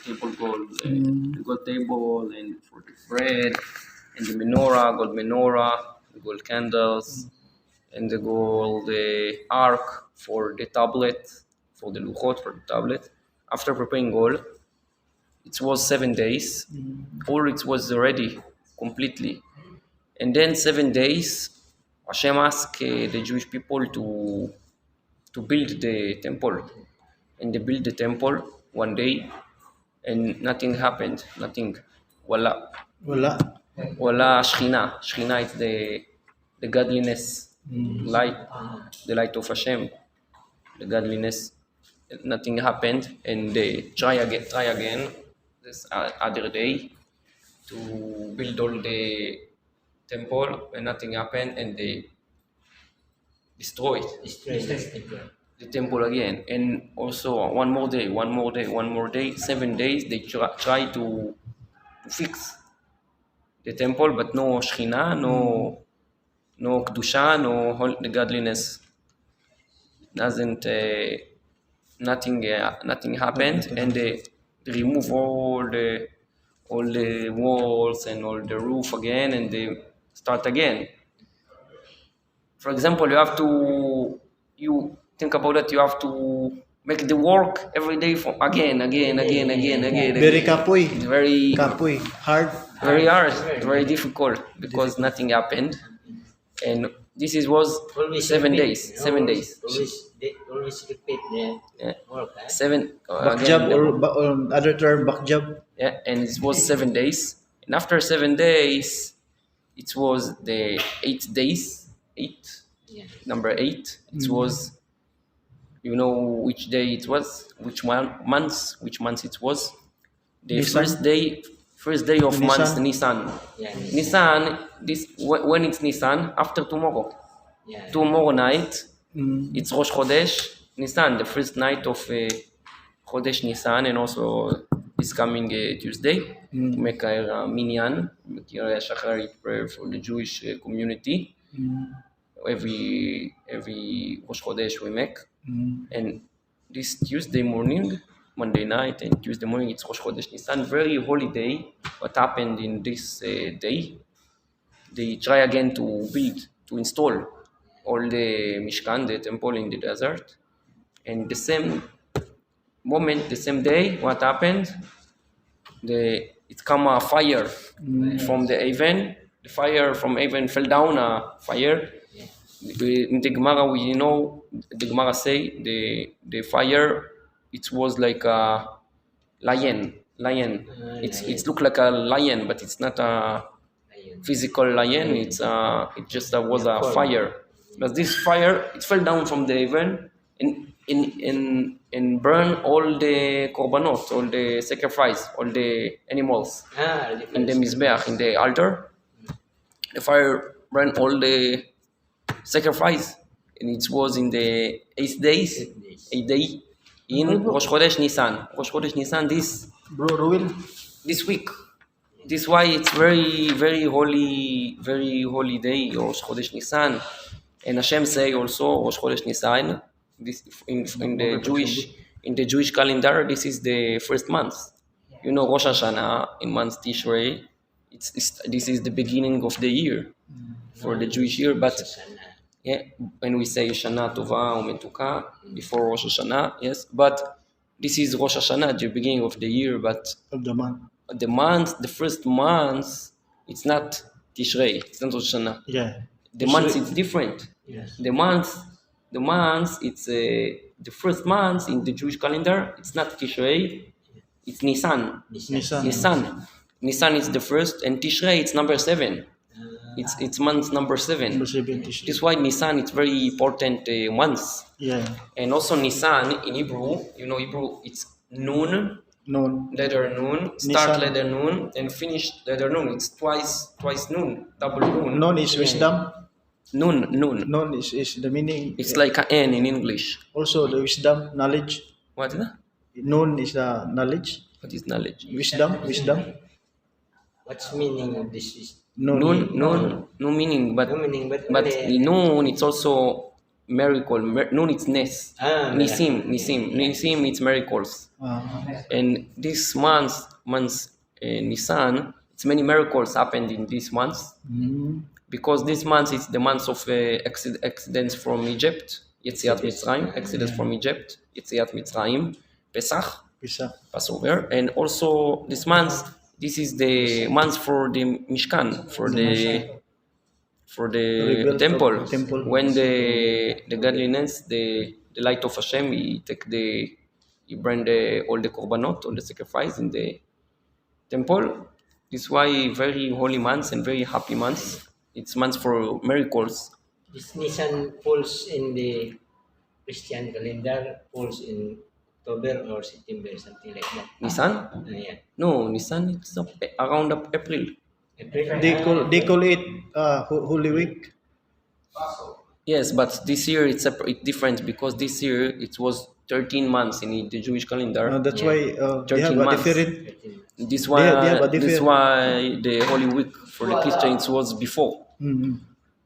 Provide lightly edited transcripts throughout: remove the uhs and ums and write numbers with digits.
table gold, the gold table, and for the bread, and the menorah, gold menorah, the gold candles, and the gold ark for the tablet, for the luchot for the tablet. After preparing all, it was 7 days, or it was ready completely. And then 7 days, Hashem asked the Jewish people to build the temple. And they built the temple one day, and nothing happened. Nothing. Wala. Wala Shechina. Shechina is the godliness, light, the light of Hashem, the godliness. Nothing happened, and they try again this other day to build all the temple, and nothing happened, and they destroyed the temple again. And also one more day, 7 days they try to fix the temple, but no Shechina, no Kedusha, no the godliness. Doesn't nothing happened, and they remove all the walls and all the roof again, and they start again. For example, you think about it, you have to make the work every day for again. Very kapoy. Very Kapoy. Hard. Very hard, very difficult, because nothing happened. And this was 7 days. 7 days. Always repeat the work. Back job, or other term, back job. Yeah, and it was 7 days. And after 7 days, it was the 8 days. Number 8. It was, you know which day it was, which month it was. The Nisan? first day of Nisan? month Nisan. Yeah, Nisan, when it's Nisan, after tomorrow. yeah. Tomorrow night, it's Rosh Chodesh Nisan, the first night of Chodesh Nisan, and also this coming Tuesday, to make a minyan, make a shacharit prayer for the Jewish community. Every Rosh Chodesh we make, and this Tuesday morning, Monday night, and Tuesday morning it's Rosh Chodesh Nisan. Very holy day. What happened in this day? They try again to install all the Mishkan, the temple in the desert, and the same moment, the same day, what happened? It come a fire from the oven. The fire from oven fell down a fire. In the Gemara, the Gemara say the fire, it was like a lion. It looked like a lion, but it's not a physical lion. It just was a fire. But this fire, it fell down from the oven and burned all the korbanot, all the sacrifice, all the animals in the mizbeach, in the altar. The fire burned all the sacrifice, and it was in the 8 days, 8 day in Rosh Chodesh Nisan. Rosh Chodesh Nisan this week. This why it's very holy day, Rosh Chodesh Nisan. And Hashem say also Rosh Chodesh Nisan. This in the Jewish calendar, this is the first month. You know, Rosh Hashanah in month Tishrei. This is the beginning of the year for the Jewish year, but when we say Shana Tova Umetuka before Rosh Hashanah, yes, but this is Rosh Hashanah, the beginning of the year, but the first month, it's not Tishrei, it's not Rosh Hashanah. Yeah. The month it's different. Yes. The month it's the first month in the Jewish calendar. It's not Tishrei, it's Nisan. Nisan is the first, and Tishrei it's number 7. It's month number 7. This is why Nisan it's very important month. Yeah. And also Nisan in Hebrew, Hebrew it's Nun, letter Nun, start Nisan. letter Nun, and finish letter Nun. It's twice Nun, double Nun. Nun is wisdom. Nun. Nun is the meaning. It's like an N in English. Also the wisdom, knowledge. What is that? Nun is the knowledge. What is knowledge? Wisdom. What's meaning of this? Nun, no meaning, but No meaning, but Nun it's also miracle. Nun it's Nes. Ah, Nisim it's miracles. And this month Nisan, it's many miracles happened in this month. Because this month is the month of exodus from Egypt, Yetziat Mitzrayim, exodus from Egypt, Yetziat Mitzrayim, Pesach, Passover, and also this month, this is the month for the Mishkan, for the temple. When the godliness, the light of Hashem, he bring all the korbanot, all the sacrifice in the temple. This is why very holy months and very happy months. It's months for miracles. This Nisan falls in the Christian calendar, falls in October or September, something like that. Nisan? Yeah. No, Nisan it's around April. April. They call it Holy Week. Yes, but this year it's different because this year it was 13 months in the Jewish calendar. That's why they have 13 a months. different. This They have a this different- why the Holy Week for the Christians was before.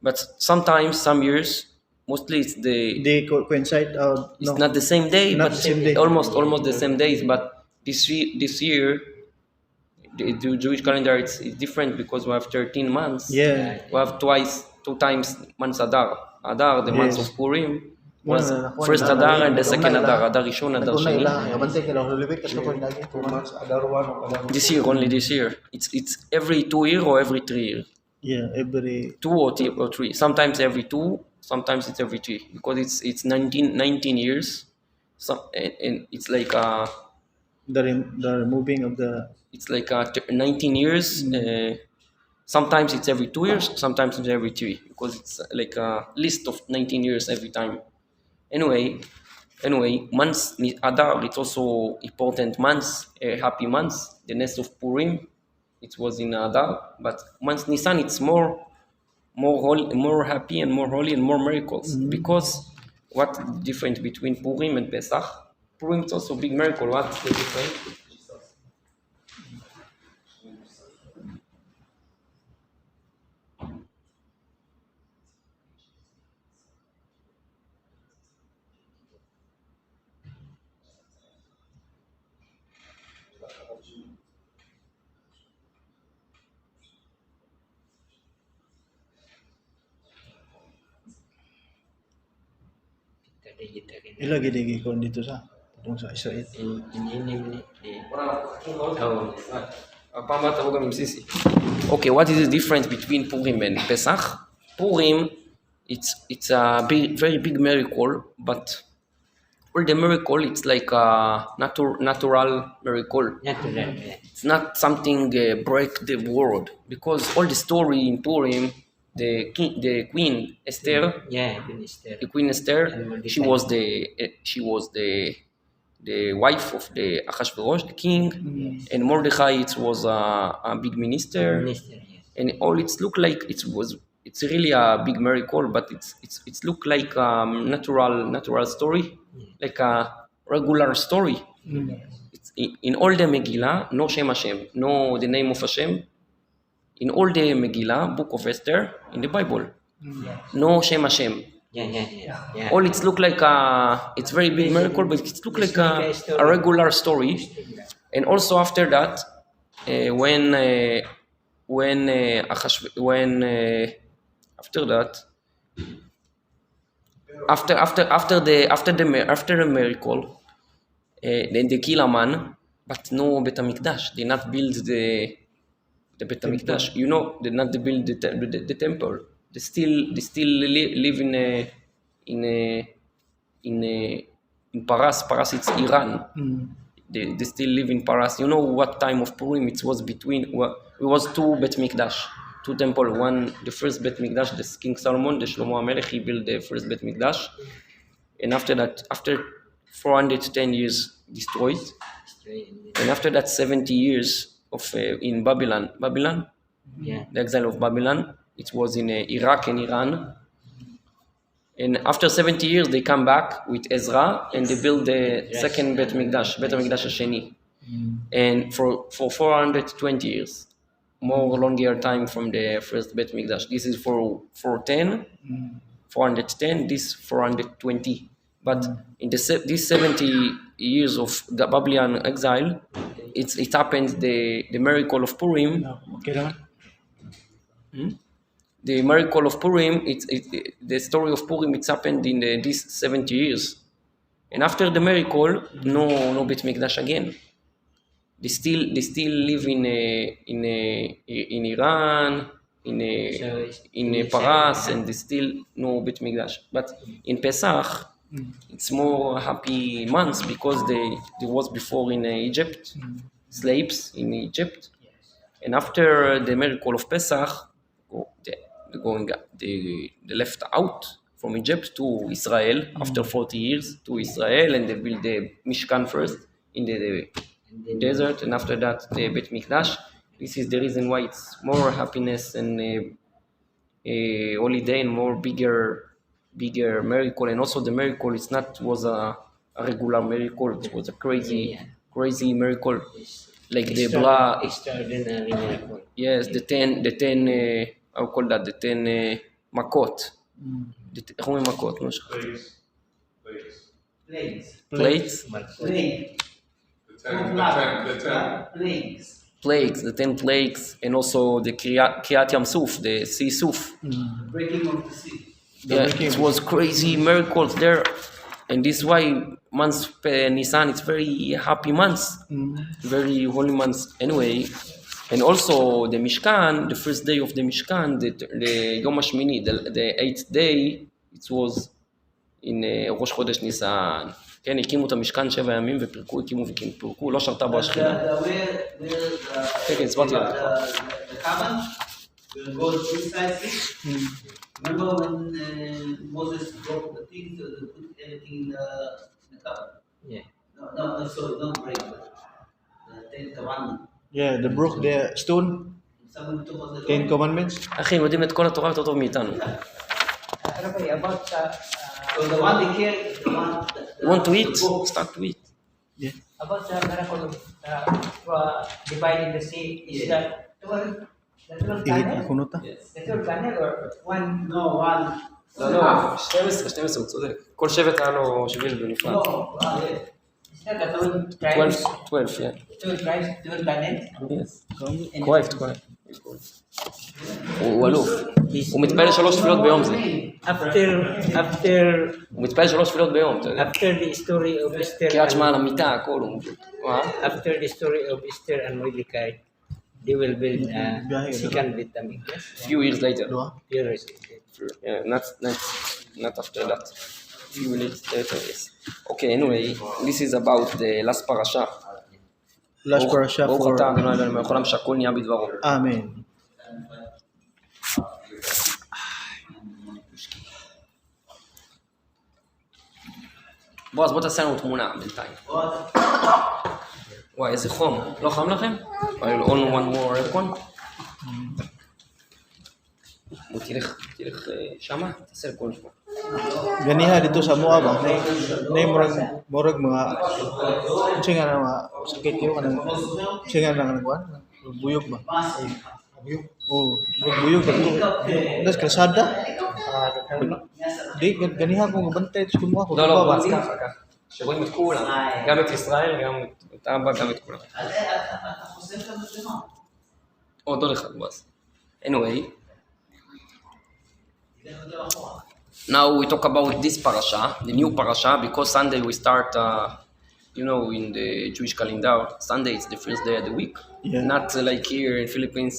But sometimes, some years, mostly it's They coincide. it's No. not the same day, Not but the same day. almost the same days. But this year, the Jewish calendar it's different because we have 13 months. Yeah. We have two times months Adar. Adar, the month Yes. of Purim, was first Adar and the second Adar. Adar Rishon, Adar Sheni. This year, only this year. It's every 2 years or every 3 years. Yeah, every 2 or 3. Sometimes every 2, sometimes it's every 3 because it's 19 years. And it's like the removing of the 19 years. Sometimes it's every 2 years, sometimes it's every 3 because it's like a list of 19 years every time. Anyway, months Adar, it's also important months, happy months. The nest of Purim, it was in Adar, but months Nisan, it's more holy, more happy and more holy and more miracles. Because what the difference between Purim and Pesach? Purim is also a big miracle. What's the difference? ilagi digi kon dito sa tungkol sa Israel. Okay, what is the difference between Purim and Pesach? Purim, it's a very big miracle, but all the miracle, it's like a natural miracle. It's not something break the world, because all the story in Purim, the Queen Esther, the Queen Esther, she was the wife of the Achashverosh, the king, and Mordechai it was a big minister, and all it's look like it's really a big miracle, but it's look like a natural story, like a regular story. It's in all the Megillah, no Shem Hashem, no the name of Hashem. In all the Megillah, book of Esther, in the Bible, no Shem Hashem. All it look like it's very big miracle, but it look like a regular story. And also after that, after the miracle, then they kill a man, but no Bet HaMikdash. They not build the Bet HaMikdash. You know, they not build the temple. They still live in Paras. Paras, it's Iran. They still live in Paras. You know what time of Purim it was between? Well, it was two Bet Mikdash, two temple. One, the first Bet Mikdash, the King Solomon, the Shlomo HaMelech, he built the first Bet Mikdash, and after that, after 410 years destroyed, and after that 70 years of in Babylon, the exile of Babylon. It was in Iraq and Iran. And after 70 years, they come back with Ezra and they build the second Bet HaMikdash Hasheni. And for 420 years, more longer time from the first Bet HaMikdash. This is for 410, this 420. But in these 70 years of the Babylonian exile, it happened the miracle of Purim. Okay naman. The miracle of Purim, the story of Purim, it's happened in these 70 years. And after the miracle, no Bet Mikdash again. They still live in Iran, in Paras, and they still no Bet Mikdash. But in Pesach, it's more happy months because there was before in Egypt, slaves in Egypt, and after the miracle of Pesach, they left out from Egypt to Israel after 40 years to Israel, and they built the Mishkan first in the desert, and after that the Bet Mikdash. This is the reason why it's more happiness and holiday and more bigger miracle. And also the miracle was a regular miracle. It was a crazy miracle, like the blood. Extraordinary miracle. Yes, the 10 how call that, the 10 makot. איך אומרים מכות? Plagues. Plagues, the 10 plagues, and also the Kriyat Yam Suf, the sea Suf. Breaking of the sea. Yeah, it was crazy miracles there, and this is why months Nisan, it's very happy months, very holy months anyway. And also the Mishkan, the first day of the Mishkan, the Yom HaShmini, the 8th day, it was in ראש חודש ניסן. כן, הקימו את המשכן 7 ימים ופרקו, פירקו, לא שרתה בו השכינה. כן, הסברתי עליו. The cabin will go inside it. Remember when Moses broke the things, put everything in the cabin? Yeah. No, sorry, don't break, but the 10 commandments. Yeah, they broke the stone. Someone took on the 10 commandments. אחי, הם יודעים את כל התורה יותר טוב מאיתנו. Rabbi, about So the one they carry, the one You want to eat? Start to eat. Yeah. about the miracle of dividing the sea, is that the 12 Ihit tunnel? ikunota. The 12 tunnel or one? No, one. לא, 12 הוא צודק. כל שבט היה לו שביל בנפרד. No, yeah. Is that the 12 tribes? 12, yeah. 12 tribes, 12 tunnels? Yes. כואב. הוא אלוף. הוא מתפלל 3 תפילות ביום זה. הוא מתפלל 3 תפילות ביום, אתה יודע. After the story of Esther, קריאת שמע על המיטה, הכל הוא מבין. after the story of Esther and Mordecai, they will build a second Beit HaMikdash. Few years later. Dua. Years. Yeah, not after that. Few years later, yes. Okay, anyway, this is about the last parasha. Last parasha ברוך for אתה אדוני אלוהינו מלך העולם שהכל נהיה בדברו. Amen. בוא תעשה לנו תמונה בינתיים. וואי, איזה חום. לא חם לכם? I'll on one more aircon. בוא תלך שמה, תעשה לכל שבוע. Ganiha dito sa Moa ba? Nay murag mga singa na mga sakit yung kanang singa na kanang kuan, buyog ba? Oh, buyog ba to? Das kalsada? Di ganiha ko bantay sa Moa ko. לא, אז ככה. שרואים את כולם. גם את ישראל, גם את אבא, גם את כולם. אתה חושף את המצלמה. עוד אחד באז. Anyway. Now we talk about this parasha, the new parasha, because Sunday we start, in the Jewish calendar, Sunday is the first day of the week. Yeah. Not like here in Philippines,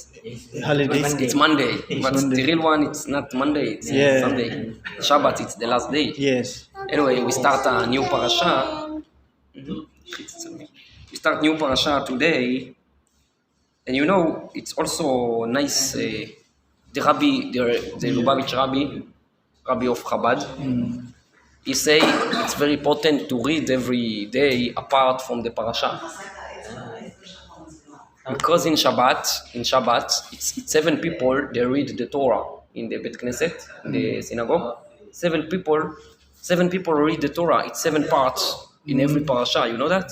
Holidays. it's Monday. But Monday. the real one, it's not Monday, it's Yeah. Sunday. Shabbat, it's the last day. Yes. Anyway, we start a new parasha. We start new parasha today. And it's also nice, the rabbi, the Lubavitch rabbi of Chabad, he say it's very important to read every day apart from the parasha. Because in Shabbat, it's 7 people, they read the Torah in the Bet Knesset, in the synagogue. 7 people read the Torah. It's 7 parts in every parasha. You know that?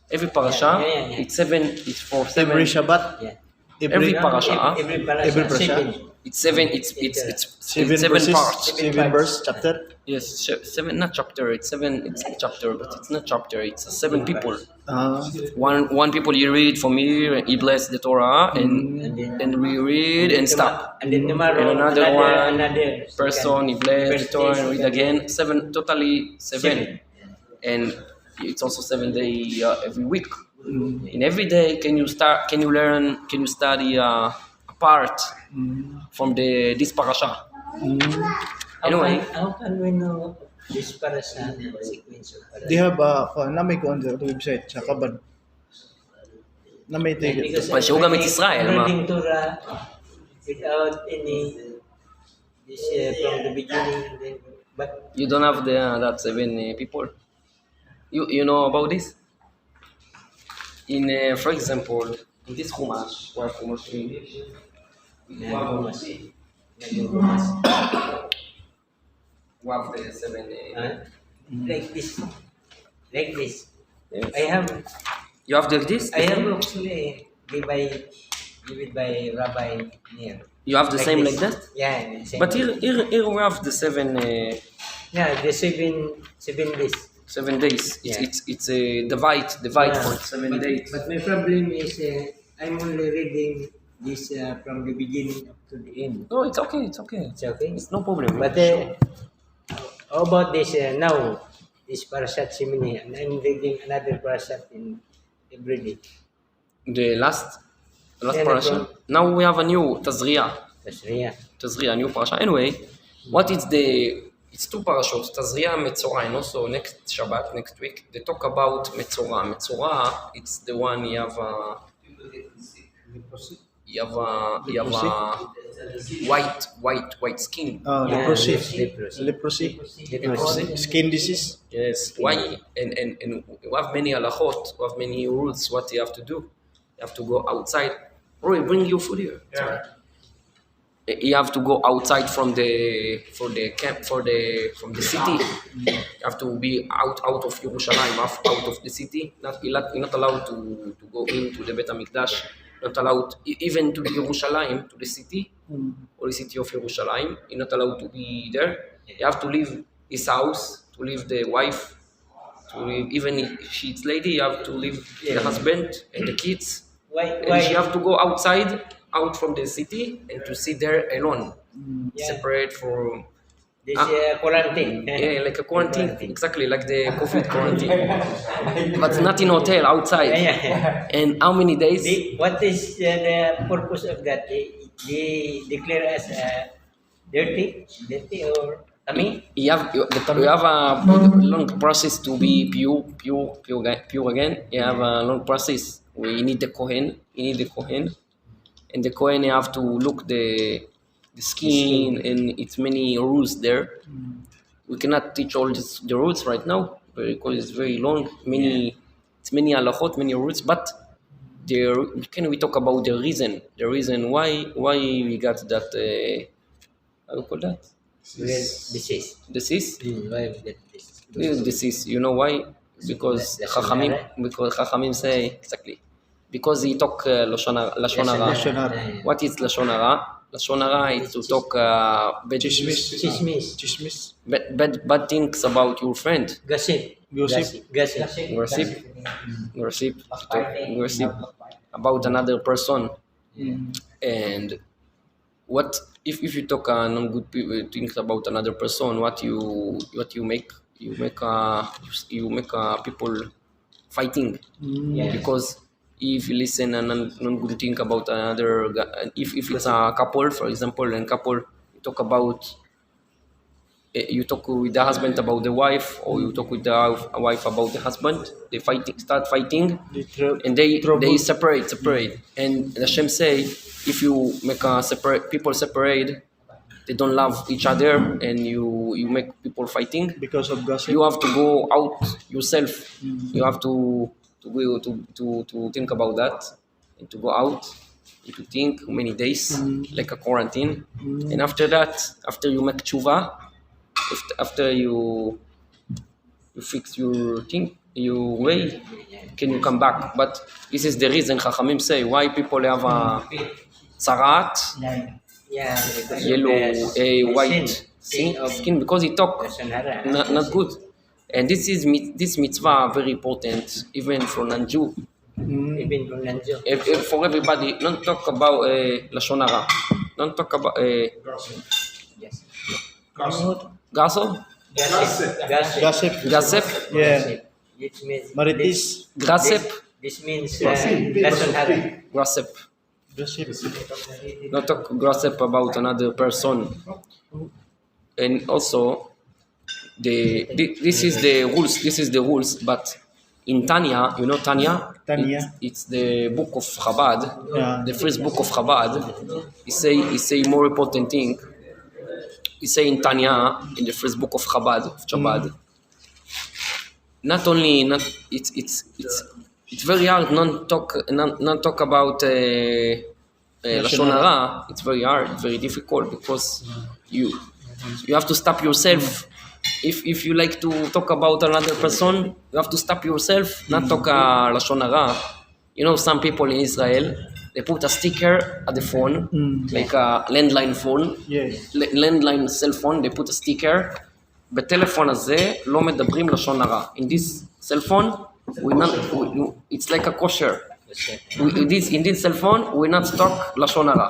Every parasha, Yeah. it's 7. It's for 7. Every Shabbat. Yeah. Every parasha. Every parasha. Every parasha. Seven. It's seven. Seven It's seven verses, parts. seven verse chapter. Yes, seven. Not chapter. It's seven. It's a chapter, but it's not chapter. It's seven people. One people you read from here. He bless the Torah, and we read and stop. And then tomorrow, And another one another person he bless the Torah and read again. Seven, totally seven. And it's also 7 days every week. In every day, can you learn? Can you study a part from this parasha? Anyway, How can we know this parasha sequence of parasha? They have namay ko on the website sa Chabad. Namay take it. אבל שהוא גם את ישראל, מה? Reading Torah without any this from the beginning, then, but You don't have that 7 people. You know about this? In for example, in this chumash, we have chumash in English. We have the 7. like this. Yes. I have You have like this? actually give it by Rabbi near. You have the Like same this. like that? Yeah, the same. But here we have the 7 yeah, the seven days. 7 days. Yeah. It's a divide Yeah. for 7 days. But my problem is I'm only reading this from the beginning up to the end. No, it's okay. It's okay. It's okay. It's no problem. But how about this now? This Parashat Shemini, and I'm reading another Parashat in every day. The last Yeah, parasha. no Now we have a new Tazriya. That's A new parasha. Anyway, what is the? It's 2 parashot. Tazriya, Metzora, and also next Shabbat, next week, they talk about Metzora. Metzora, it's the one you have white skin. Leprosy. Skin disease. Yes. Why? And we have many halachot. We have many rules. What you have to do? You have to go outside. Roy, bring your food here. Yeah. You have to go outside from the camp from the city. You have to be out of Yerushalayim, out of the city. You're not allowed to go into the Bet HaMikdash. Not allowed even to Yerushalayim, to the city or the city of Yerushalayim. You're not allowed to be there. You have to leave his house, to leave the wife, to leave even if she's lady. You have to leave the husband and the kids. And she have to go outside, out from the city, and to sit there alone, separate from. this quarantine. Yeah, like a quarantine, exactly like the COVID quarantine, but not in hotel, outside. And how many days? What is the purpose of that? They declare us dirty or You have a long process to be pure again. You have a long process. We need the Kohen. And the Kohen you have to look the skin, and it's many rules there. We cannot teach all the rules right now because it's very long. It's many halachot, many rules. But can we talk about the reason? The reason why we got that? How do you call that? disease. Disease. Why we get this? This is disease. You know why? Because Chachamim say exactly. Because he talk lashon hara. What is lashon hara? Lashon hara is to talk bad things about your friend. Gossip. Gossip about another person. And what if you talk non-good things about another person? What you make? You make people fighting. Because if you listen and non-good thing about another, if it's a couple, for example, and couple, you talk with the husband about the wife, or you talk with the wife about the husband. They start fighting, and they separate. And Hashem say, if you make people separate, they don't love each other, and you make people fighting Because of gossip. you have to go out yourself. You have to go to think about that, and to go out and to think many days, like a quarantine. And after that, after you make tshuva, after you fix your thing, your way, can you come back? But this is the reason Chachamim say why people have a tzarat Yeah, because of yellow, the white sin of skin because he talk Lashon Hara. not good. And this mitzvah very important even for non-Jew. Even from Nanjo. If for everybody, don't talk about lashon hara. Don't talk about Yes. gossip, Gossip. gossip, Yeah. Which means Maritis. gossip, This means Lashon Hara. gossip. Gossip. Don't talk gossip about another person. And also, this is the rules. This is the rules. But in Tanya, you know Tanya. Tanya. It's the book of Chabad. Yeah. The first book of Chabad. He say more important thing. He say in Tanya, in the first book of Chabad. Not it's very hard not talk about lashon hara. It's very hard, very difficult because you have to stop yourself. If you like to talk about another person, you have to stop yourself, not talk lashon hara. You know, some people in Israel, they put a sticker at the phone, like a landline phone, Yes. landline cell phone, they put a sticker. בטלפון הזה לא מדברים לשון הרע. In this cell phone, it's like a kosher. In this cell phone, we not talk לשון הרע.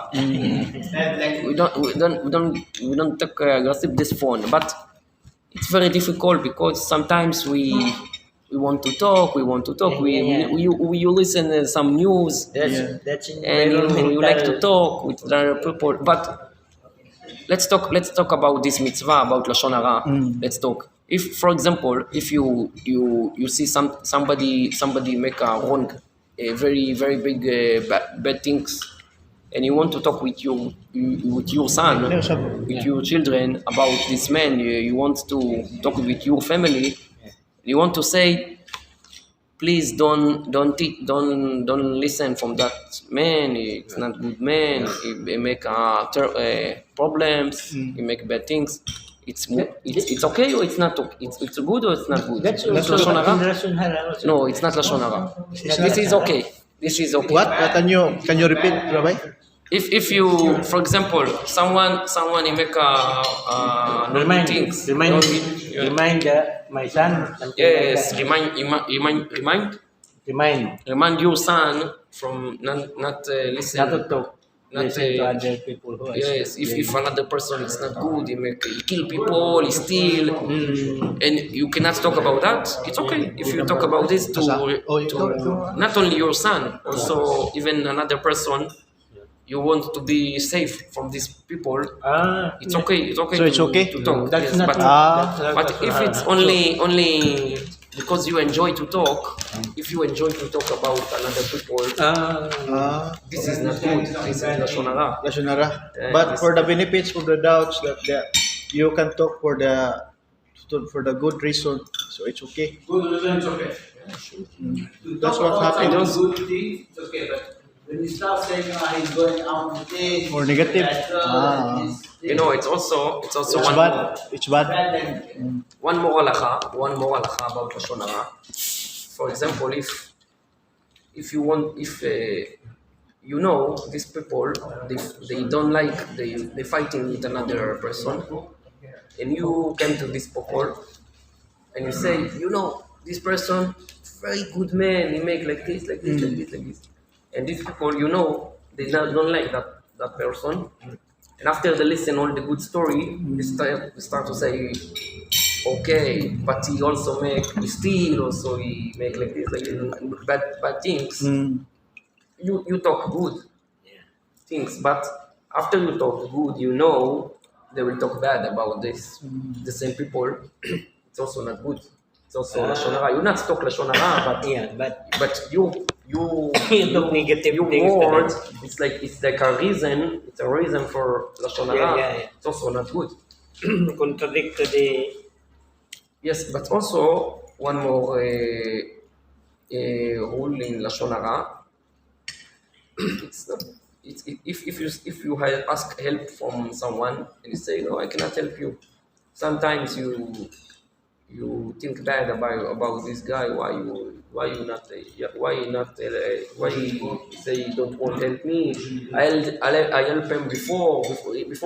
We don't talk gossip this phone. But it's very difficult because sometimes we want to talk. You listen to some news. That's And you like to talk with other people, but let's talk about this mitzvah about lashon hara. Let's talk. If, for example, if you see somebody make a wrong, a very very big bad things, and you want to talk with your son, with your children about this man, you want to talk with your family, you want to say, please don't listen from that man. It's not good man. He make problems. He make bad things. It's okay or it's not okay. It's good or it's not good. That's It's also lashon hara? Lashon Hara also. No, it's not lashon hara. This is okay. This is okay. What? Can you repeat, Rabbi? If you, for example, someone he make Remind things. my son. something Yes, like that. remind your son from not listen. Not to talk. Not, Listen to other people who are Yes, if another person is not good, he kill people, he steal, and you cannot talk about that. It's okay if you talk about this to not only your son, also even another person. You want to be safe from these people. It's okay. So it's okay? to talk. That's Yes, not. but if it's only because you enjoy to talk, if you enjoy to talk about another people, this is not good. This is lashon hara. Lashon hara. But for the benefits, for the doubts that you can talk for the good reason, so it's okay. Good reason, it's okay. That's what happened. Good things, it's okay. But when you start saying he's going out with this, Or negative. You know, it's also It's one bad. It's bad. one more halacha about lashon hara. For example, if you want, you know these people, they don't like they fighting with another person, and you came to this people and you say, you know, this person very good man, he make like this, like this. And these people, you know, they don't like that person. And after they listen all the good story, they start to say, okay, but he also he steal, also he make like this, bad things. You talk good things, but after you talk good, you know, they will talk bad about this. The same people, it's also not good. It's also lashon hara. You not talk lashon hara, but you talk negative things. word, it's like a reason. It's a reason for lashon hara. Yeah. It's also not good. Contradict to the. Yes, but also one more rule in lashon hara. If you ask help from someone and you say, no, I cannot help you. Sometimes you think bad about this guy. Why Why you not? Why you say you don't want help me? I help him before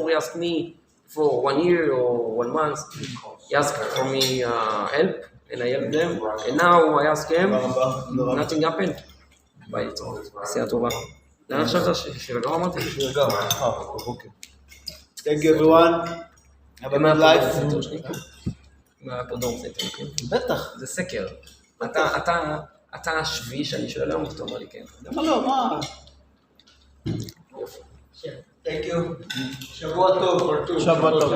he asked me for 1 year or 1 month. He asked for me help, and I helped them. And now I ask him, nothing happened. ביי, עשייה טובה. לאן חשבת שלא אמרתי? אוקיי. Thank you everyone. Have a good life. מה היה פה דור סקר? בטח. זה סקר. אתה השביעי שאני שואל היום, אתה אומר לי כן. למה לא? מה? Thank you. שבוע טוב. שבוע טוב.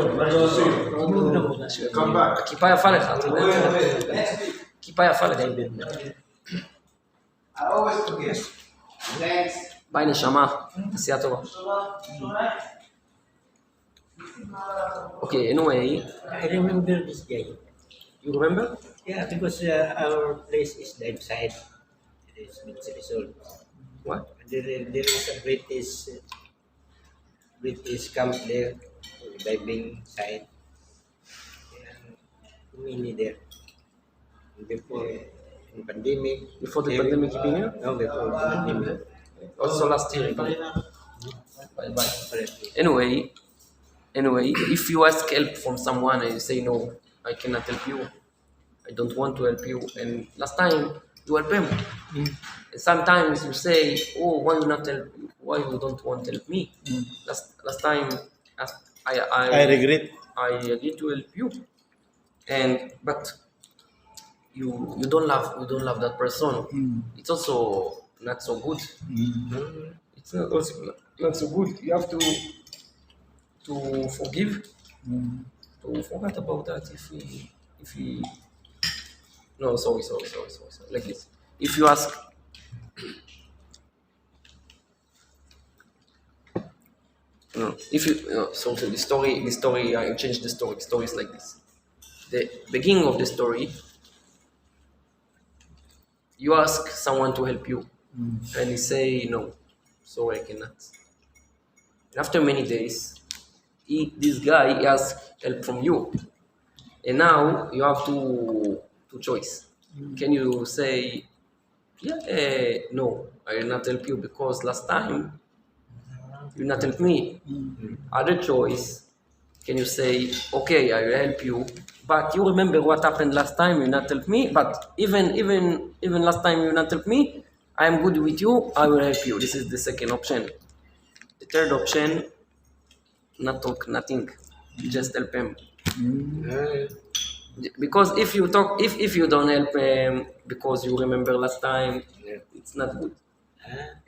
Come back. הכיפה יפה לך, אתה יודע? כיפה יפה לך. I always forget. Thanks. ביי נשמה, עשייה טובה. Okay, anyway, I remember this guy. you remember? Yeah, because our place is dive site. It is beach resort. What? There is a British camp there, diving site. And many there. Before in pandemic. Before the pandemic you been here? No, before the pandemic. Also last year. Bye bye. Anyway, if you ask help from someone and you say no, I cannot help you, I don't want to help you, and last time you help him. And sometimes you say, oh, why you not help? Why you don't want to help me? Last time I regret. I agreed to help you, but you don't love that person. It's also not so good. It's not also not so good. You have to forgive, to forget about that. If we no, sorry, like this. If you ask, no, if you so the story I changed the story. The story is like this. The beginning of the story, you ask someone to help you, and he say no, sorry, I cannot. And after many days, this guy asks help from you, and now you have two choice. Can you say, no, I will not help you because last time you not help me? Other choice, can you say, okay, I will help you, but you remember what happened last time, you not help me, but even last time you not help me, I am good with you, I will help you. This is the second option. The third option, not talk, nothing, just help him. Because if you talk, if you don't help him because you remember last time, it's not good.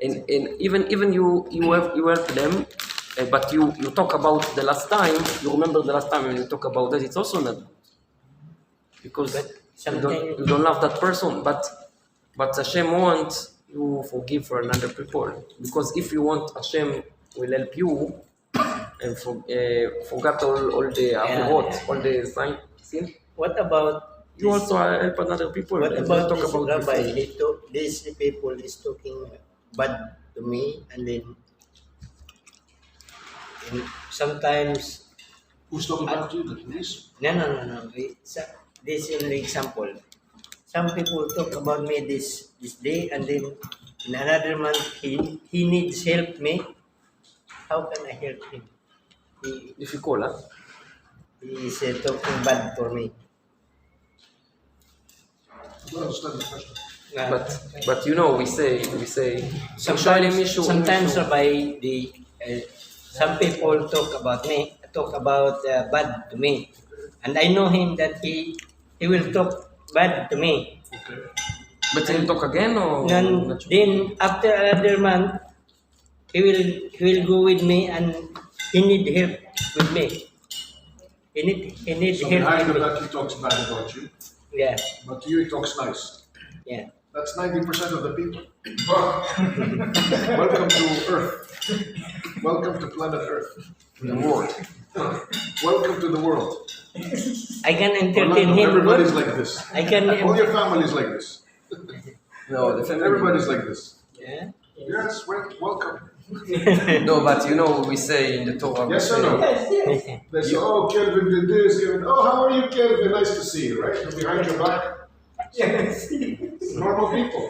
And even you help them, but you talk about the last time, you remember the last time and you talk about that, it's also not good. Because you don't love that person, but Hashem wants you forgive for another people. Because if you want, Hashem will help you and forget all the averot, all the sin. What about You also help another people. what and about talk this about rabbi? before. These people is talking bad to me, and then sometimes Who's talking about you? The police? no. This is an example. Some people talk about me this day, and then in another month he needs help me. How can I help him? If you call, He is talking bad for me. I don't understand the question. but you know we say Sometimes Rabbi, some people talk about bad to me, and I know him that he will talk bad to me. But he'll talk again or Then after another month, he will go with me, and he need help with me. He need So help behind with the me. back he talks bad about you, Yeah, but to you he talks nice. yeah. That's 90% of the people. Welcome to Earth. Welcome to planet Earth. the world. Welcome to the world. I can entertain him. Everybody's like this. I can. All your family's like this. No, the family. Everybody's like this. Yeah. Yes, welcome. No, but you know we say in the Torah. we Yes or say- no? They say, oh, Kelvin did this, Kelvin. Oh, how are you, Kelvin? Nice to see you, right? And behind your back. Normal people.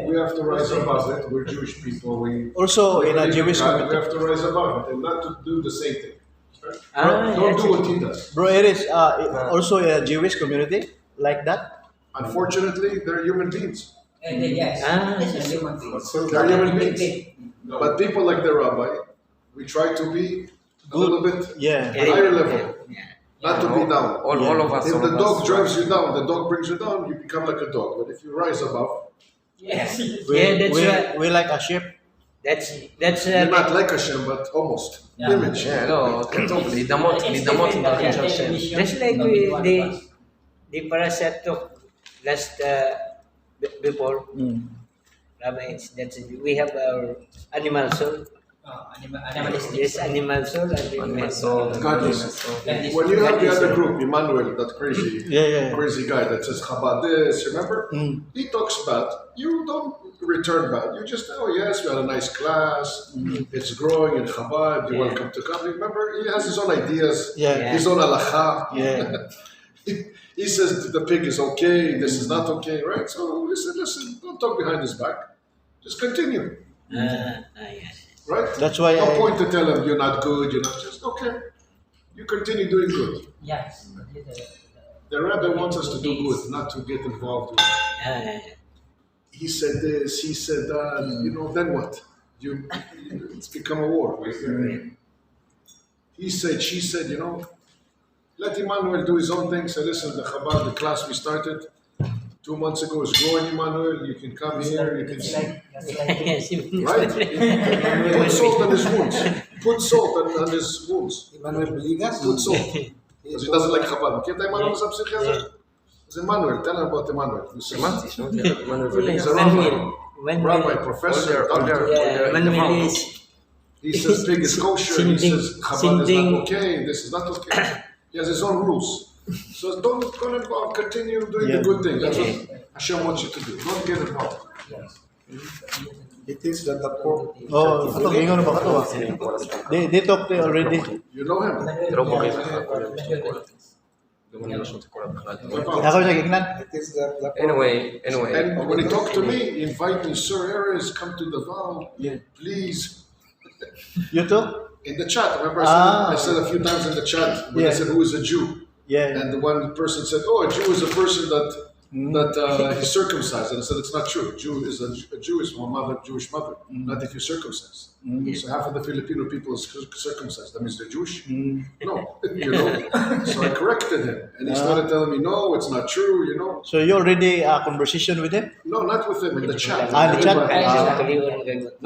We have to rise above it. We're Jewish people. We Also in a Jewish we community. have to rise above it and not to do the same thing. Ah, Don't yes. do what he does. Bro, it is also in a Jewish community like that. Unfortunately, they're human beings. Yes. Ah, They're human beings. But people like the rabbi, we try to be a little bit Yeah. higher level, Yeah. not to be down. All of us. If all the of dog us. drives you down, the dog brings you down, you become like a dog. But if you rise above, Yes. We like a sheep. That's you're not like Hashem, but almost. Yeah. Image. Yeah, לא, כתוב, להידמות בדרכים של השם. just like the parashat talk last before. Rabbi, that's we have our animal soul. Animalistic. Yes, animal soul and the So, Godliness. Godliness. When you have the other group, Emmanuel, that crazy, Yeah. crazy guy that says Chabad this, remember? He talks bad. You don't return bad. You just, oh yes, we had a nice class. It's growing in Chabad. You're welcome to come. Remember, he has his own ideas, Yeah. his own halacha. Yeah. He says the pig is okay, this is not okay, right? So we said, listen, don't talk behind his back. Just continue, yes. right? That's why No I- point to tell him you're not good, you're not just, okay. You continue doing good. Yes. The rabbi wants us to do good, not to get involved with. He said this, he said that, then what? It's become a war. He said, she said, let Emmanuel do his own thing. Say, listen, the Chabad, the class we started 2 months ago is growing, Emmanuel. You can come here, you can see. Right? Put salt on his wounds. Put salt on his wounds. Emmanuel Beligas? Put salt. Because he doesn't like Chabad. Kita Emmanuel sa psikiatra? It's Emmanuel. Tell him about Emmanuel. שמעתי, שמעתי. He's a rabbi, professor, doctor. Manuel is He says pig is kosher. He says Chabad is not okay. This is not okay. He has his own rules. So don't get involved. Continue doing the good thing. That's what Hashem wants you to do. Don't get involved. He thinks that the pork. Oh, ato gingon ba kato? They talked already. You know him. זה לא בריא לך, כל יום לשתות קולה. גם אני לא שותה קולה בכלל. Ako siya gignan. He thinks that the pork. Anyway, And when he talked to me, he invited me, Sir Ares, come to the vow. Yeah. Please. You too? In the chat, remember I said a few times in the chat when Yeah. I said who is a Jew, Yeah. and the one person said, "Oh, a Jew is a person that is circumcised," and I said it's not true. A Jew is one mother, Jewish mother, not if you're circumcised. So half of the Filipino people is circumcised. That means they're Jewish. No, So I corrected him, and he started telling me, "No, it's not true." So you already conversation with him? No, not with him in the chat. Ah, in the chat.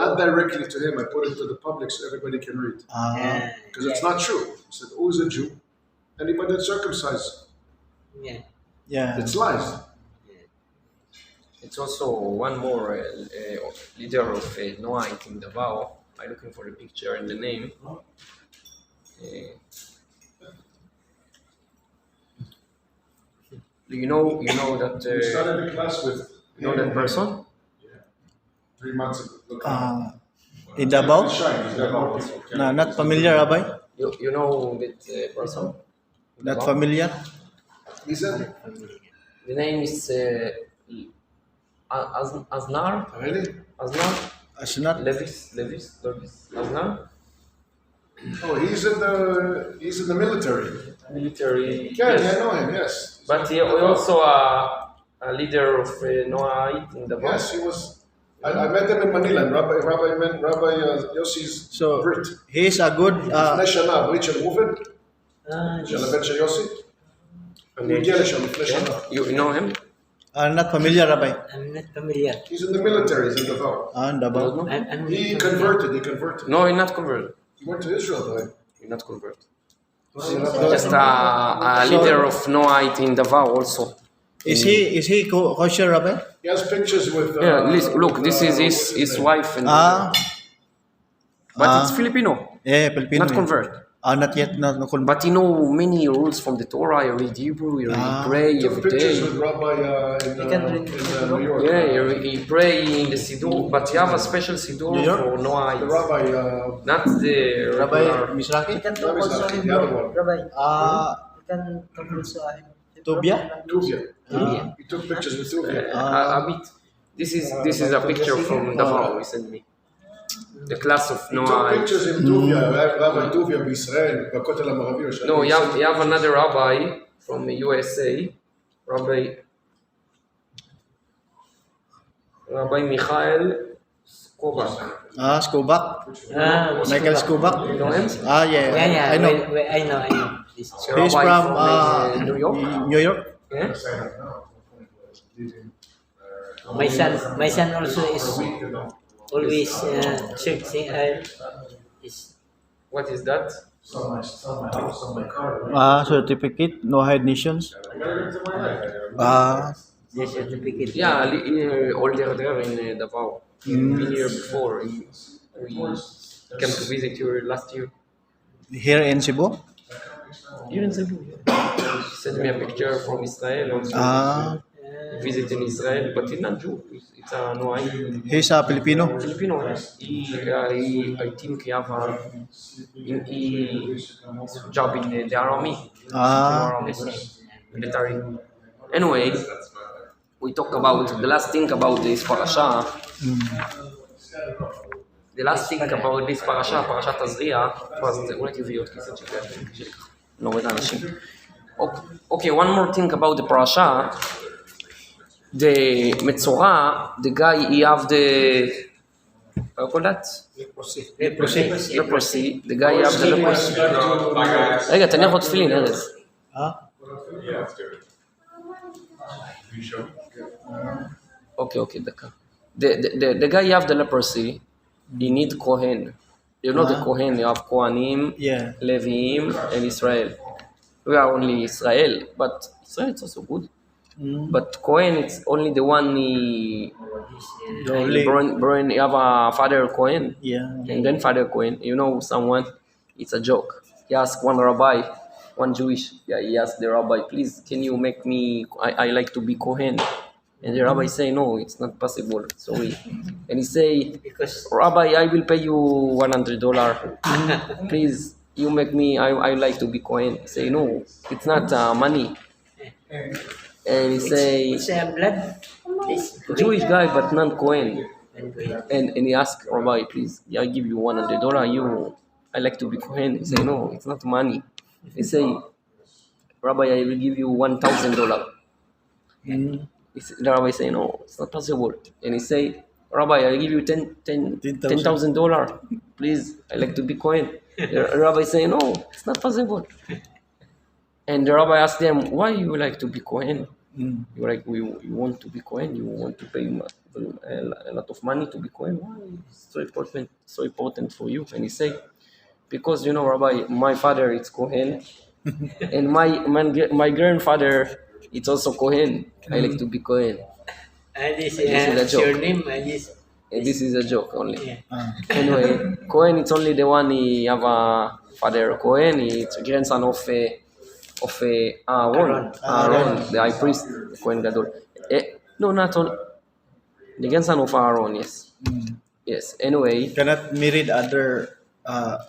Not directly to him. I put it to the public so everybody can read. Because it's not true. He said, "Who is a Jew? Anybody that's circumcised." Yeah. It's lies. it's also one more leader of Noahite in Davao. I'm looking for the picture and the name. You know that We started the class with that person? 3 months ago. Look, In Davao? he's shy. He's got more people. Not familiar, Rabbi? You know that person? Not familiar? He said, The name is Aznar. really? Aznar. Asnar? Levis. Aznar. Oh, he's in the military. Military. Yeah, yes. I know him. Yes. But he also a leader of Noahite in Davao. Yes, he was. I met him in Manila. And Rabbi Yossi's So Brit. he is a good לפני שנה, ברית של ראובן, של הבן של יוסי. הוא הגיע לשם לפני שנה. You know him? not familiar, Rabbi. I'm not familiar. He's in the military. He's in Davao. Davao. He converted. No, he's not converted. He went to Israel, though. He's not converted. Just a leader of Noahite in Davao also. Is he kosher, Rabbi? He has pictures with. Look, this is his wife, and but it's Filipino, Yeah, Filipino. not convert. Not yet. Not convert. But he know many rules from the Torah. He read Hebrew. He pray Took every pictures day. with Rabbi in New York. Yeah, he pray in the Siddur, but he have a special Siddur New York? for The Noahite, Rabbi. not the Rabbi regular. Misraki? You can talk also him, The other one. Rabbi. Ah, You can talk also him. Tobia? Tuvia. He took pictures with Tuvia. a bit. This is a picture from Davao recently. The class of He took Noah. pictures in Tuvia, Rabbi Tuvia Israel, בכותל המערבי. No, you have another rabbi from the USA, Rabbi Michael Skobak. Skobak. Michael Skobak. You know him? Yeah. I know. I know. This He's Rabbi from New York. New York. Yeah? my son also is always searching. What is that? Certificate, no hide nations. The certificate. Yeah, older there in Davao. Been here before. We came to visit you last year. Here in Cebu. Here in Cebu. He sent me a picture from Israel also. Visit in Israel, but he's not Jew. It's a Noai. He's a Filipino. Filipino, yes. I think he have a job in the army. Military. Anyway, we talk about the last thing about this parasha. The last thing about this parasha, פרשת תזריע, אולי תביא עוד כיסא שלי, לא רואה את האנשים. Okay, one more thing about the parasha. The מצורע, the guy, he have the, how you call that? Leprosy. The guy have the leprosy. רגע, תניח עוד תפילין, ארז. Okay, דקה. The guy have the leprosy, he need Kohen. You know the Kohen, you have Kohanim, Leviim, and Israel. We are only Israel, but Israel is also good. But Kohen, it's only the one he born, you have a father Kohen, and grandfather Kohen. You know someone, it's a joke. He asked one rabbi, one Jewish, he asked the rabbi, please, can you make me, I like to be Kohen. And the rabbi say, no, it's not possible, sorry. And he say, Rabbi, I will pay you $100. Please, you make me, I like to be Kohen. He say, no, it's not money. And he say, It's a blood. Jewish guy, but non-Kohen. And he ask Rabbi, please, I give you $100. I like to be Kohen. He say, no, it's not money. He say, Rabbi, I will give you $1,000. The rabbi say, no, it's not possible. And he say, Rabbi, I'll give you $10,000. Please, I like to be Kohen. The rabbi say, no, it's not possible. And the rabbi asked them, why you like to be Kohen? You you want to be Kohen? You want to pay a lot of money to be Kohen? Why? It's so important for you. And he say, because, Rabbi, my father is Kohen. And my grandfather, it's also Kohen. I like to be Kohen. This is a joke. Your name, This is a joke only. Anyway, Kohen, it's only the one he have a father Kohen. It's a grandson of Aaron, the high priest, Kohen Gadol. No, not on the grandson of Aaron. Yes. Yes. Anyway, Cannot marry other.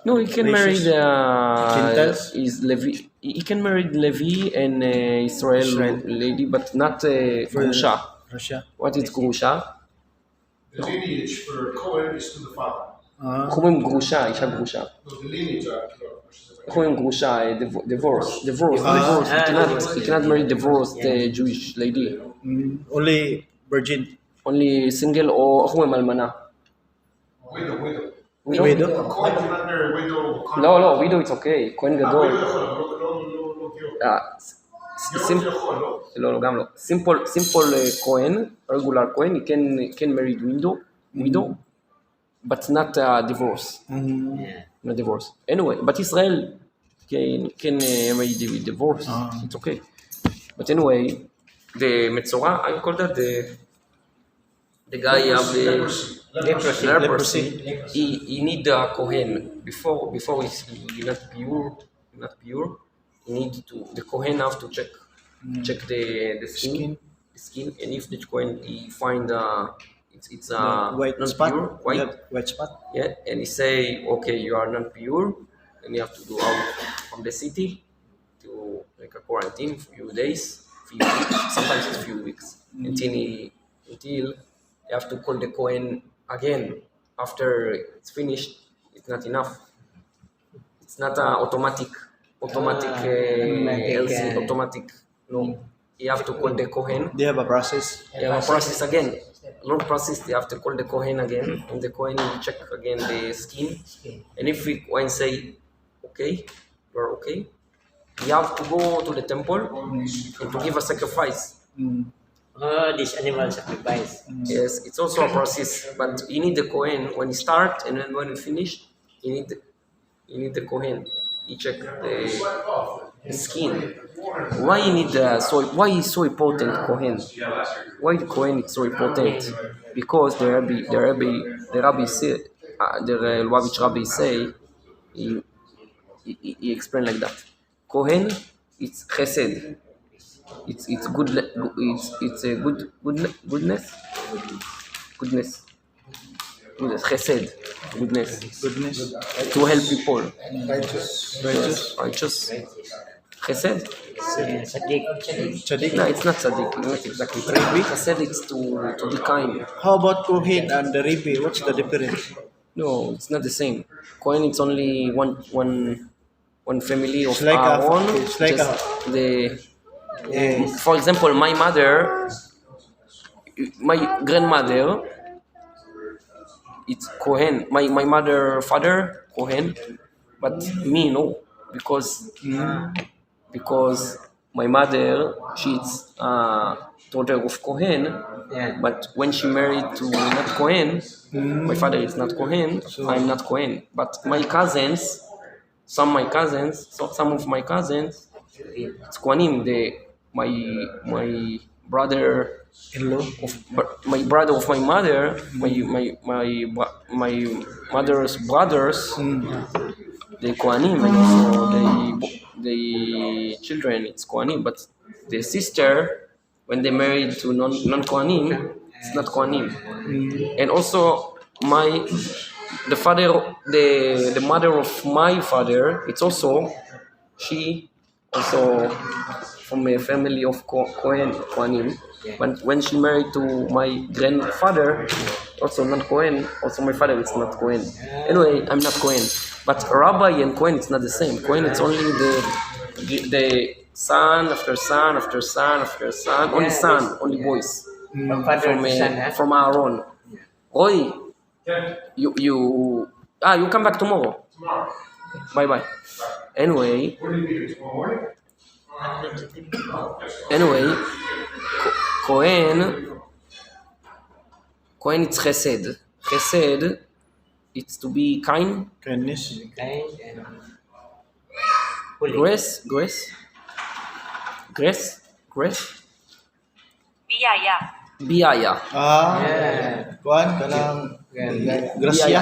no, he can marry Gentiles? is Levi. He can marry Levi and Israel lady, but not Grusha. Russia. What is Grusha? The lineage for Cohen is to the father. איך אומרים גרושה, אישה גרושה. No, the lineage איך אומרים גרושה, divorce. He cannot marry divorced Jewish lady. Only virgin. Only single או איך אומרים אלמנה. widow. Cohen cannot marry a widow. לא, widow it's okay, כהן גדול. לא, גם לא. simple כהן, regular כהן, he can marry widow, but not divorce. Not divorce. Anyway, but Israel can marry divorce. It's okay. But anyway, the Metzora, I call that the guy have the leprosy. He need a Kohen before he's not pure. He need the Kohen have to check the skin, and if the Kohen he find it's white not spot. pure, White spot. yeah, and he say, okay, you are not pure, and you have to go out from the city to like a quarantine for a few days, few weeks, sometimes it's few weeks, until you have to call the Kohen again after it's finished. It's not enough. It's not automatic LC, automatic. No, you have to call the Kohen. They have a process. They have a process again. Long process. They have to call the Kohen again, and the Kohen will check again the skin. And if the Kohen say, okay, you're okay, you have to go to the temple and to give a sacrifice. This animal sacrifice. Yes, it's also a process, but you need the Kohen when you start, and then when you finish, you need the Kohen. You check the skin. Why you need why is so important Kohen? Why the Kohen is so important? Because the rabbi say, the Lubavitch rabbi say, he explained like that. Kohen, it's chesed. It's good. It's a goodness. Chesed, goodness. To help people. Righteous. Chesed. Sadiq. No, it's not tzaddik. Not exactly. Chesed, it's to be kind. How about Kohen and the rabbi? What's the difference? No, it's not the same. Kohen, it's only one family of It's like our own. it's like Just Yes. for example, my grandmother, it's Kohen. My father Kohen, but me no, because my mother, she's daughter of Kohen, Yeah. but when she married to not Kohen, my father is not Kohen, I'm not Kohen. But my cousins, some of my cousins, it's Kohanim. My brother my brother of my mother, my mother's brothers, they Kohanim, and also the children, it's Kohanim, but the sister, when they married to non Kohanim, it's not Kohanim. And also the mother of my father, it's also she also from a family of Kohanim. When she married to my grandfather, also not Kohen, also my father is not Kohen. Anyway, I'm not Kohen. But rabbi and Kohen, it's not the same. Kohen, it's only the son after son after son after son, only boys. From father to son, From Aaron. Roy, you come back tomorrow. Bye. Anyway, Kohen, it's chesed. Chesed, it's to be kind. Kindness. Kind and holy. Grace. Biyaya. Yeah. Kuan kanang Biyaya. Gracia.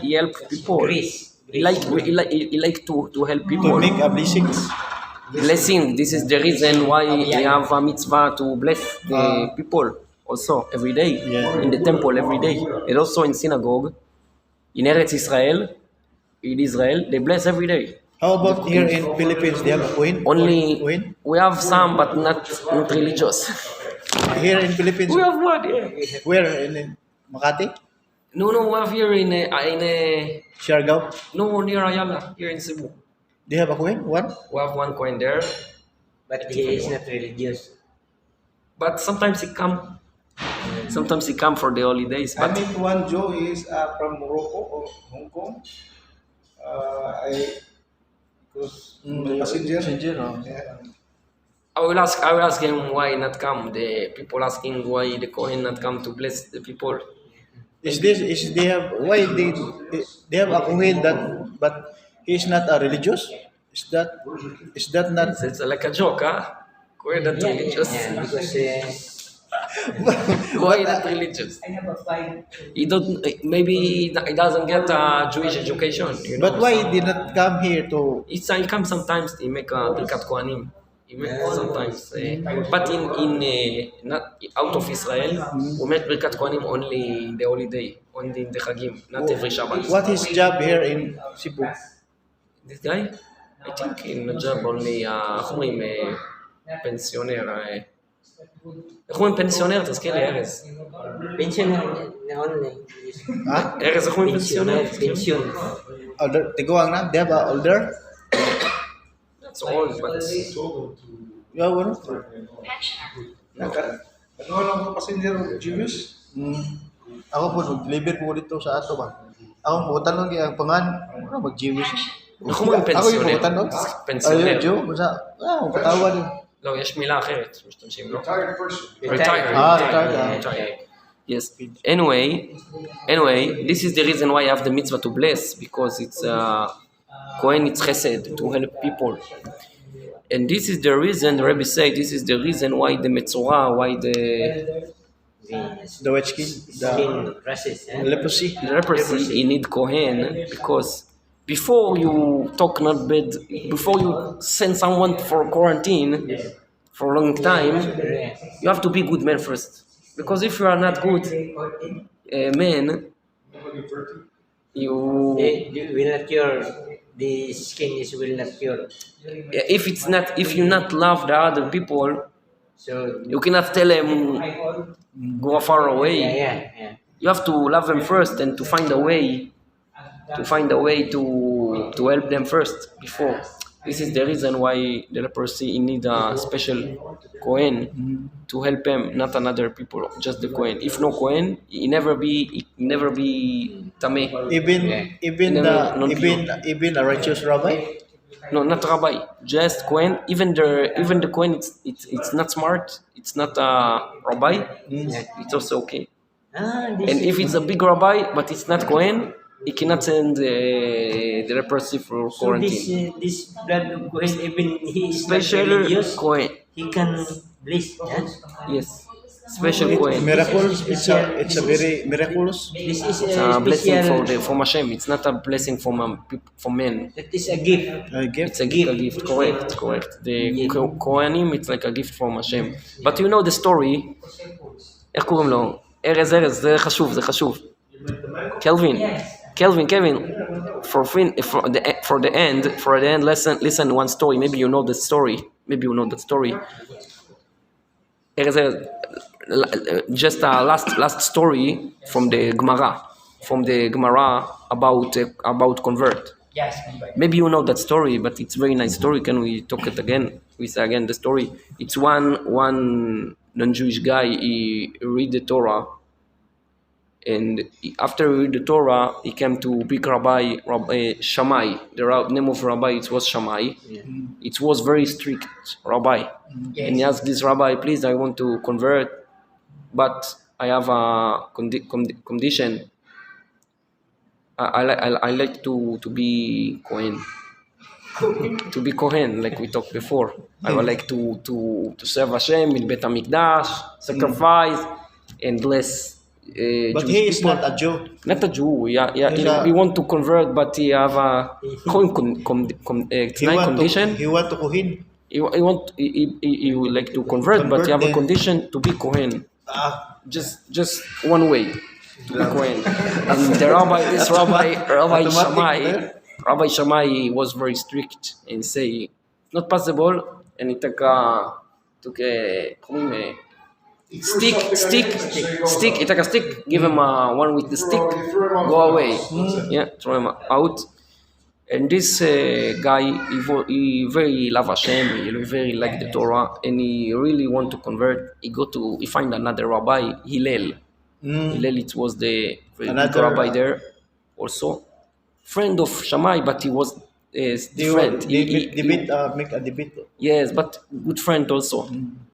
He help people. Grace. He like to help To people. make a blessings. Blessing. This is the reason why we have a mitzvah to bless the people also every day in the temple every day, and also in synagogue in Eretz Israel. In Israel, they bless every day. How about here in Philippines? They have a Kohen? Only Kohen? we have some, but not religious. Here in Philippines? We have one, yeah. Where? In Makati? No, we have here in a Siargao? no, near Ayala, here in Cebu. They have a Kohen? One? We have one coin there, But he is not religious. but sometimes he come. Sometimes he come for the holidays, I but met one Joe is from Morocco or Hong Kong. Because passenger. Yeah. I will ask him why not come. The people asking why the Kohen not come to bless the people. Why they have a Kohen but he is not a religious? Is that not? It's like a joke, huh? Kohen not religious. Yeah, because Why not religious? I have a five. He don't. Maybe he doesn't get a Jewish education. You know? But why he did not come here to? He comes sometimes. He make a Birkat Kohanim. He make sometimes, but in not out of Israel, we make Birkat Kohanim only in the holiday, only in the Chagim, not every Shabbat. What his job here in Cebu? This guy, I think in the job only פנסיונר. איך אומרים פנסיונר? תזכיר לי, ארז. Pensioner noon Ha? ארז, איך אומרים pensioner, פנסיונר? pension. Older, tiguang na? Dia ba older? That's old, but... Yeah, bueno. Ano lang po passenger Jewish? Ako po, nag-deliver po dito sa ato ba? Ako po, tanong ang pangan, ano mag-Jewish? איך אומרים Ako yung פנסיונר? tanong. פנסיונר. Jew, basta, magkatawa din. לא, יש מילה אחרת שמשתמשים, לא? Retired person. Retired. Retired. Yes. Anyway, this is the reason why I have the mitzvah to bless, because it's Kohen, it's chesed, to help people. And this is the reason, the Rebbe say, this is the reason why the metzora, why the The white skin, Skin process. leprosy. leprosy, you need Kohen, because before you talk not bad, before you send someone for quarantine for a long time, you have to be good man first. Because if you are not good man, you It will not cure. The skin will not cure. if you not love the other people, So you cannot tell them go far away. yeah. You have to love them first and to find a way to help them first before. This is the reason why the leprosy need a special Kohen to help him, not another people, just the Kohen. If no Kohen, he never be tameh. Even a righteous rabbi. No, not rabbi, just Kohen. Even the Kohen, it's not smart. It's not a rabbi. It's also okay. And if it's a big rabbi but it's not Kohen, he cannot send the leprosy for So quarantine. this blood of Kohen, even he is not Special religious, Kohen, he can bless. yes. Special Kohen. Miracle. It's a very miraculous. This is It's a blessing from Hashem. It's not a blessing from men. That is a gift. Gift. It's a gift. Correct. The Kohanim, it's like a gift from Hashem. But you know the story. איך קוראים לו? ארז, זה חשוב. Kelvin. For the end, listen one story. Maybe you know that story. Erez, just a last story from the Gemara about convert. Yes. Maybe you know that story, but it's a very nice story. Can we talk it again? We say again the story. It's one non-Jewish guy. He read the Torah, and after he read the Torah, he came to big Rabbi Shammai. The name of Rabbi was Shammai. It was very strict Rabbi, and he asked this Rabbi, "Please, I want to convert, but I have a condition. I like to be Kohen." To be Kohen, like we talked before. I would like to serve Hashem in Bet HaMikdash, sacrifice, and bless But Jewish he is people. not a Jew. Not a Jew, he want to convert, but he have a condition. He want to Kohen. He would like to convert, but he have a condition to be Kohen. Just one way to be Kohen. And the Rabbi Shammai was very strict and say not possible, and he took stick. He took a stick, give him one with the stick, go away. Throw him out. And this guy, he very love Hashem, he very like the Torah, and he really want to convert. He find another rabbi, Hillel. Hillel, it was the very big rabbi there, also friend of Shammai, but he was different. Make a debate. Yes, but good friend also.